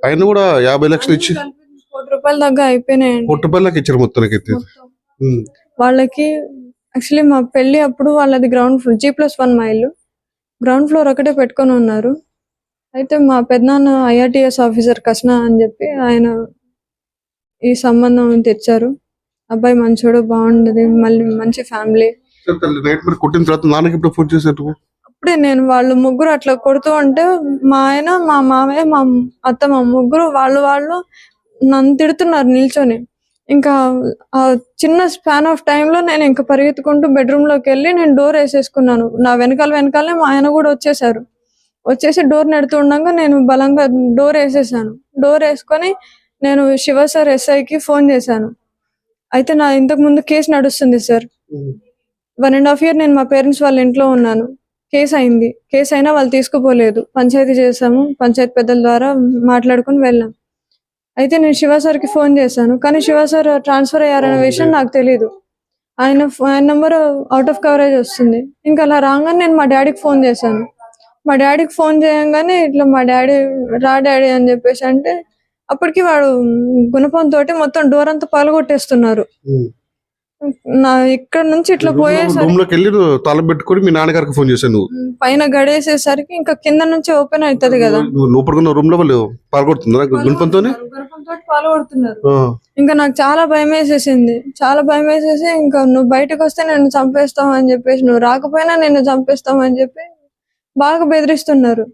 ఆయన కూడా 50 లక్షలు ఇచ్చి ₹1,00,00,000 దాకా అయిపోయినాయండి. ₹1,00,00,000 ఇచ్చారు మొత్తానికి అయితే. వాళ్ళకి యాక్చువల్లీ మా పెళ్లి అప్పుడు వాళ్ళది గ్రౌండ్ ఫ్లోర్ G+1 మా ఇల్లు. గ్రౌండ్ ఫ్లోర్ ఒకటే పెట్టుకొని ఉన్నారు. అయితే మా పెద్దనాన్న IRTS ఆఫీసర్ కృష్ణ అని చెప్పి ఆయన ఈ సంబంధం తెచ్చారు. అబ్బాయి మంచోడు, బాగుండదు, మళ్ళీ మంచి ఫ్యామిలీ. నైట్ మరి కొట్టిన తర్వాత నాన్నకి ఇప్పుడు ఫోన్ చేసినట్టు అప్పుడే నేను వాళ్ళు ముగ్గురు అట్లా కొడుతూ ఉంటే మా ఆయన, మా మామయ్య, మా అత్తమ్మ ముగ్గురు వాళ్ళు నన్ను తిడుతున్నారు నిల్చొని. ఇంకా ఆ చిన్న స్పాన్ ఆఫ్ టైంలో నేను ఇంకా పరిగెత్తుకుంటూ బెడ్రూమ్లోకి వెళ్ళి నేను డోర్ వేసేసుకున్నాను. నా వెనకాలే మా ఆయన కూడా వచ్చేసారు. వచ్చేసి డోర్ నెడుతూ ఉండగా నేను బలంగా డోర్ వేసేసాను. డోర్ వేసుకొని నేను శివ సార్ SIకి ఫోన్ చేశాను. అయితే నా ఇంతకు ముందు కేసు నడుస్తుంది సార్. 1.5 year నేను మా పేరెంట్స్ వాళ్ళ ఇంట్లో ఉన్నాను. కేసు అయింది. కేసు అయినా వాళ్ళు తీసుకుపోలేదు. పంచాయతీ చేసాము. పంచాయతీ పెద్దల ద్వారా మాట్లాడుకుని వెళ్ళాం. అయితే నేను శివ సార్కి ఫోన్ చేశాను. కానీ శివ సార్ ట్రాన్స్ఫర్ అయ్యారనే విషయం నాకు తెలీదు. ఆయన నెంబర్ అవుట్ ఆఫ్ కవరేజ్ వస్తుంది. ఇంకా అలా రాగానే నేను మా డాడీకి ఫోన్ చేశాను. మా డాడీకి ఫోన్ చేయంగానే ఇట్లా మా డాడీ రా డాడీ అని చెప్పేసి అంటే అప్పటికి వాడు గుణపంతో మొత్తం డోర్ అంతా పగలగొట్టేస్తున్నారు. నా ఇక్కడ నుంచి ఇట్లా పోయేసరికి తాళం పెట్టుకొని మీ నాన్నగారికి ఫోన్ చేశాను. పైన గడేసేసరికి ఇంకా కింద నుంచి ఓపెన్ అవుతుంది కదా, లోపల రూమ్ లో వాళ్ళు పాల్గొడుతున్నారు గుణపంతో పాల్గొడుతున్నారు. ఇంకా నాకు చాలా భయం వేసేసింది. చాలా భయం వేసేసి ఇంకా నువ్వు బయటకు వస్తే నేను చంపేస్తావు అని చెప్పేసి, నువ్వు రాకపోయినా నేను చంపేస్తావు అని చెప్పి బాగా బెదిరిస్తున్నారు.